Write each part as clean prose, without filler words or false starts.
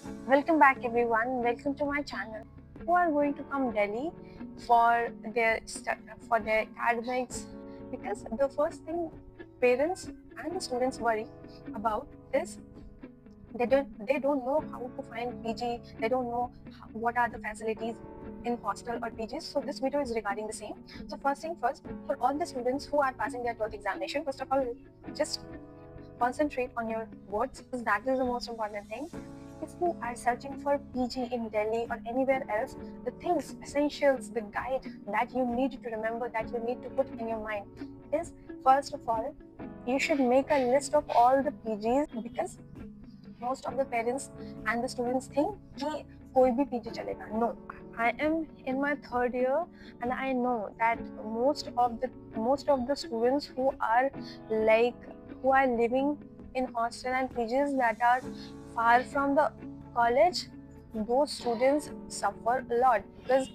Welcome back everyone. Welcome to my channel. Who are going to come Delhi for for their academics? Because the first thing parents and the students worry about is they don't know how to find PG. They don't know what are the facilities in hostel or PGs. So this video is regarding the same. So first thing first, for all the students who are passing their 12th examination, first of all, just concentrate on your boards because that is the most important thing. If you are searching for PG in Delhi or anywhere else, the things, essentials, the guide that you need to remember, that you need to put in your mind is, first of all, you should make a list of all the PGs, because most of the parents and the students think कि कोई भी PG चलेगा. No, I am in my third year and I know that most of the students who are living in hostel and PGs that are far from the college, those students suffer a lot because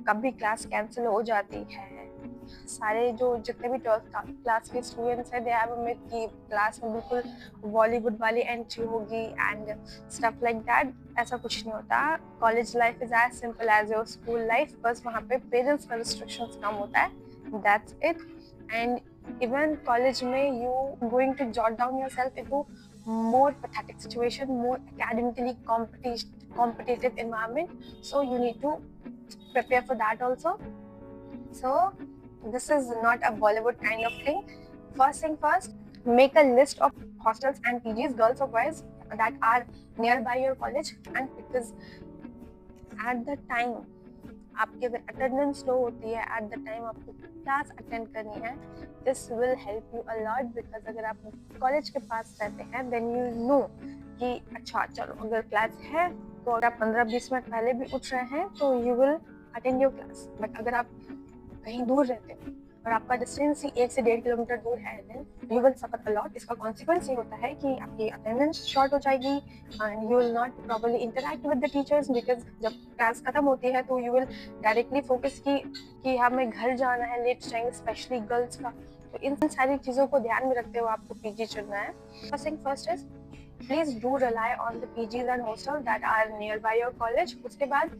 कभी class cancel हो जाती है. सारे जो जितने भी 12th class के students हैं, दे हैव अ मिथ कि क्लास में बिल्कुल बॉलीवुड वाली एंट्री होगी एंड स्टफ लाइक दैट. ऐसा कुछ नहीं होता. College life is as simple as your school life. बस वहाँ पे पेरेंट्स का रिस्ट्रिक्शंस कम होता है. That's it. And even college में you going to jot down yourself into more pathetic situation, more academically competitive environment, so you need to prepare for that also. So this is not a Bollywood kind of thing. First thing first, make a list of hostels and PGs, girls or boys, that are nearby your college. And because at the time आपकी अगर attendance लो होती है, at the time आपको class attend करनी है, this will help you a lot. Because अगर आप college के पास रहते हैं देन यू नो कि अच्छा चलो अगर क्लास है तो अगर आप 15-20 मिनट पहले भी उठ रहे हैं तो you will attend your class. But अगर आप कहीं दूर रहते हैं और आपका डिस्टेंस ही 1 से 1.5 किलोमीटर दूर है, then you will suffer a lot. इसका कॉन्सिक्वेंस ये होता है कि आपकी अटेंडेंस शॉर्ट हो जाएगी and you will not properly interact with the teachers. Because जब क्लास खत्म होती है तो यू विल डायरेक्टली फोकस कि हमें घर जाना है, लेट जाएंगे, स्पेशली गर्ल्स का. तो इन सारी चीज़ों को ध्यान में रखते हुए आपको पीजी चुनना है. First thing first is, please do rely on the PGs and hostel that are near by your college. उसके बाद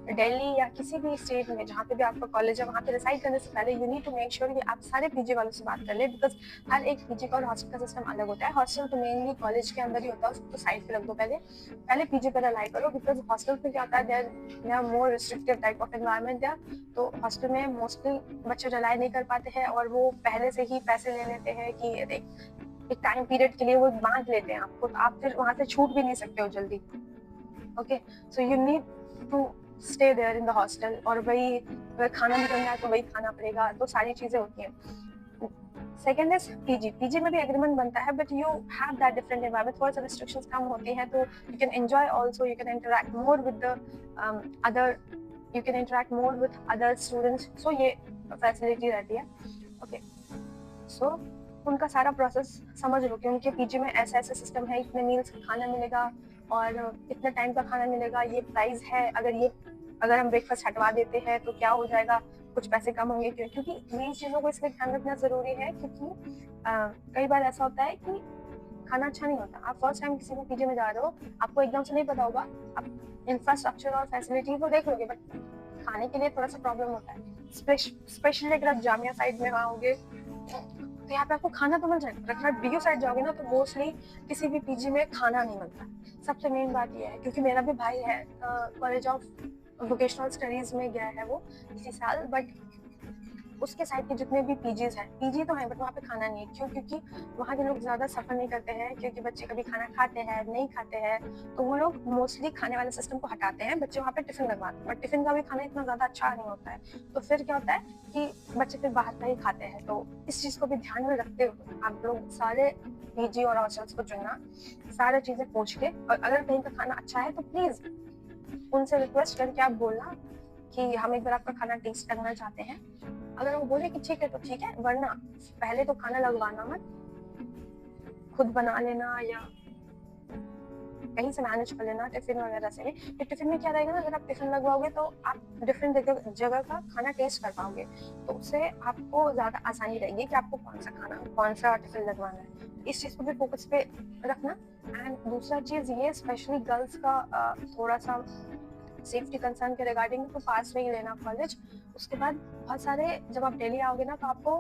दिल्ली या किसी भी स्टेट में जहाँ पे भी आपका कॉलेज है, वहाँ पे डिसाइड करने से पहले you need to make sure कि आप सारे पीजी वालों से बात कर ले. बिकॉज हर एक पीजी का और हॉस्टल का सिस्टम अलग होता है. हॉस्टल तो मेनली कॉलेज के अंदर ही होता है, उसको साइड पे रख दो. पहले पीजी पर अलाई करो. बिकॉज हॉस्टल में क्या होता है, there are more restrictive type of environment there. तो हॉस्टल में मोस्टली बच्चे रिलाई नहीं कर पाते हैं और वो पहले से ही पैसे ले लेते हैं कि एक टाइम पीरियड के लिए वो बांध लेते हैं आपको, तो आप फिर वहाँ से छूट भी नहीं सकते हो जल्दी. Okay, so you need to stay there in the hostel. और वही अगर खाना भी करना है तो वही खाना पड़ेगा. तो सारी चीज़ें होती हैं. Second is PG. पीजी में भी एग्रीमेंट बनता है but you have that different environment. थोड़ा सा रिस्ट्रिक्शंस कम होती हैं तो you can enjoy also. You can interact more with the other you can interact more with other students. So ये फैसिलिटी रहती है. ओके, सो उनका सारा प्रोसेस समझ लो कि उनके पीजी में ऐसा ऐसा सिस्टम है, इतने मील्स खाना मिलेगा और इतने टाइम का खाना मिलेगा, ये प्राइस है. अगर हम ब्रेकफास्ट हटवा देते हैं तो क्या हो जाएगा, कुछ पैसे कम होंगे. क्योंकि इन चीज़ों को इसलिए ध्यान रखना ज़रूरी है क्योंकि कई बार ऐसा होता है कि खाना अच्छा नहीं होता. आप फर्स्ट टाइम किसी भी पीजी में जा रहे हो, आपको एकदम से नहीं पता होगा. आप इंफ्रास्ट्रक्चर और फैसिलिटी को देख लोगे बट खाने के लिए थोड़ा सा प्रॉब्लम होता है. स्पेशली अगर आप जामिया साइड में आओगे तो यहाँ पे आपको खाना तो मिल जाएगा. अगर आप डीयू साइड जाओगे ना तो मोस्टली किसी भी पीजी में खाना नहीं मिलता. सबसे मेन बात ये है, क्योंकि मेरा भी भाई है कॉलेज ऑफ वोकेशनल स्टडीज में गया है वो इसी साल. बट उसके साइड के जितने भी पीजीज हैं, पीजी तो हैं बट वहाँ पे खाना नहीं है. क्यों? क्योंकि वहाँ के लोग ज़्यादा सफ़र नहीं करते हैं. क्योंकि बच्चे कभी खाना खाते हैं, नहीं खाते हैं, तो वो लोग मोस्टली खाने वाले सिस्टम को हटाते हैं. बच्चे वहाँ पे टिफ़िन लगवाते हैं बट टिफ़िन का भी खाना इतना ज़्यादा अच्छा नहीं होता है. तो फिर क्या होता है कि बच्चे फिर बाहर का ही खाते हैं. तो इस चीज़ को भी ध्यान में रखते हुए आप लोग सारे पीजी और हॉस्टल्स को चुनना, सारी चीज़ें पूछ के. और अगर कहीं का खाना अच्छा है तो प्लीज़ उनसे रिक्वेस्ट करके आप बोलना कि हम एक बार आपका खाना टेस्ट करना चाहते हैं. अगर वो बोले कि ठीक है तो ठीक है, वरना पहले तो खाना लगवाना मत, खुद बना लेना या कहीं से मैनेज कर लेना टिफिन वगैरह से भी. टिफिन में क्या रहेगा ना, अगर आप टिफिन लगवाओगे तो आप डिफरेंट जगह का खाना टेस्ट कर पाओगे. तो उससे आपको ज़्यादा आसानी रहेगी कि आपको कौन सा टिफिन लगवाना है. इस चीज़ को भी फोकस पे रखना. एंड दूसरा चीज़ ये स्पेशली गर्ल्स का थोड़ा सा सेफ्टी कंसर्न के रिगार्डिंग तो पास में ही लेना कॉलेज। उसके बाद बहुत सारे जब आप दिल्ली आओगे ना तो आपको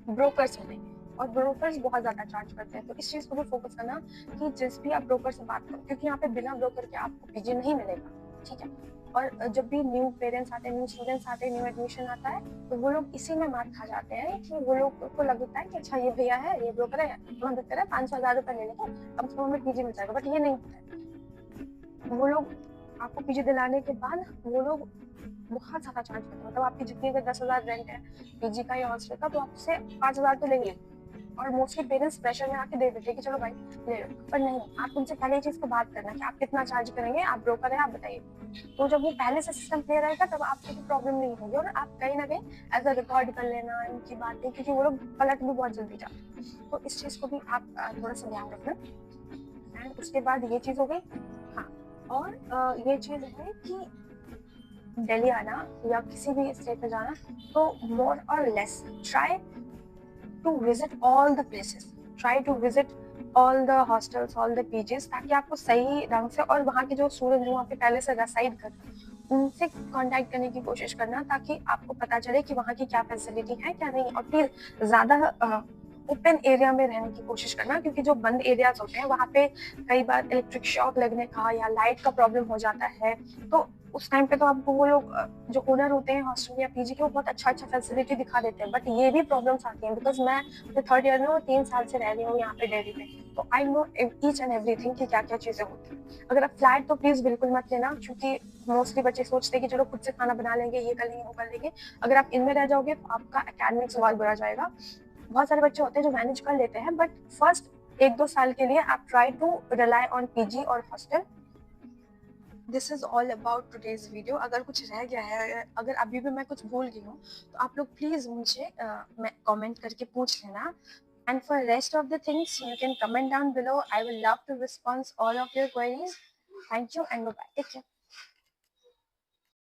ब्रोकर्स मिलेंगे और ब्रोकर्स बहुत ज़्यादा चार्ज करते हैं, तो इस चीज़ को भी फोकस करना कि जिस भी आप ब्रोकर से बात करो, क्योंकि यहाँ पे बिना ब्रोकर के आपको पीजी नहीं मिलेगा, ठीक है। और जब भी न्यू पेरेंट्स आते हैं, न्यू स्टूडेंट्स आते हैं, न्यू एडमिशन आता है, तो वो लोग इसी में मार खा जाते हैं कि वो लोग को लगता है कि अच्छा ये भैया है, ये ब्रोकर है, मदद करे, 500-1000 रुपये ले लेंगे, कम से कम हमें पीजी मिल जाएगा। बट ये नहीं होता है। वो लोग आपको पीजी दिलाने के बाद वो लोग बहुत ज़्यादा चार्ज करते हैं। मतलब आपकी जितनी अगर 10,000 रेंट है पीजी का या हॉस्टल का, तो आपसे 5,000 तो लेंगे। और मोस्टली पेरेंट्स प्रेशर में आके दे देते हैं कि चलो भाई ले लो, पर नहीं, आप उनसे पहले ये चीज़ को बात करना कि आप कितना चार्ज करेंगे, आप ब्रोकर है, आप बताइए। तो जब वो पहले से सिस्टम क्लियर रहेगा तब आपको कोई प्रॉब्लम नहीं होगी, और आप कहीं ना कहीं एज अ रिकॉर्ड कर लेना इनकी बातें, क्योंकि वो लोग पलट भी बहुत जल्दी जाते हैं। तो इस चीज़ को भी आप थोड़ा सा ध्यान रखना। एंड उसके बाद ये चीज़ हो गई। हाँ, और ये चीज़ है कि दिल्ली आना या किसी भी स्टेट में जाना, तो मोर और less try to visit all the places, try to visit all the hostels, all the PGs, ताकि आपको सही ढंग से, और वहाँ के जो स्टूडेंट जो वहाँ पे पहले से रेसाइड कर उनसे कांटेक्ट करने की कोशिश करना, ताकि आपको पता चले कि वहाँ की क्या फैसिलिटी है क्या नहीं। और प्लीज ज़्यादा ओपन एरिया में रहने की कोशिश करना, क्योंकि जो बंद एरियाज होते हैं वहाँ पे कई बार इलेक्ट्रिक शॉक लगने का या लाइट का प्रॉब्लम हो जाता है। तो उस टाइम पे तो आपको वो लोग जो ओनर होते हैं हॉस्टल या पीजी के, वो बहुत अच्छा फैसिलिटी दिखा देते हैं, बट ये भी प्रॉब्लम्स आती हैं। बिकॉज मैं अपने 3rd ईयर में और 3 साल से रह रही हूँ यहाँ पे दिल्ली में, तो I know each and everything कि क्या क्या चीज़ें होती हैं। अगर आप फ्लैट तो प्लीज़ बिल्कुल मत लेना, क्योंकि मोस्टली बच्चे सोचते हैं कि चलो खुद से खाना बना लेंगे, ये कर लेंगे, वो कर लेंगे। अगर आप इनमें रह जाओगे तो आपका एकेडमिक्स बहुत बुरा जाएगा। बहुत सारे बच्चे होते हैं जो मैनेज कर लेते हैं, बट फर्स्ट 1-2 साल के लिए आप try to rely on PG और hostel. This is all about today's video. अगर कुछ रह गया है, अगर अभी भी मैं कुछ भूल गई हूँ, तो आप लोग प्लीज मुझे कमेंट करके पूछ लेना। And for rest of the things you can comment down below, I will love to response all of your queries. Thank you and bye, take care.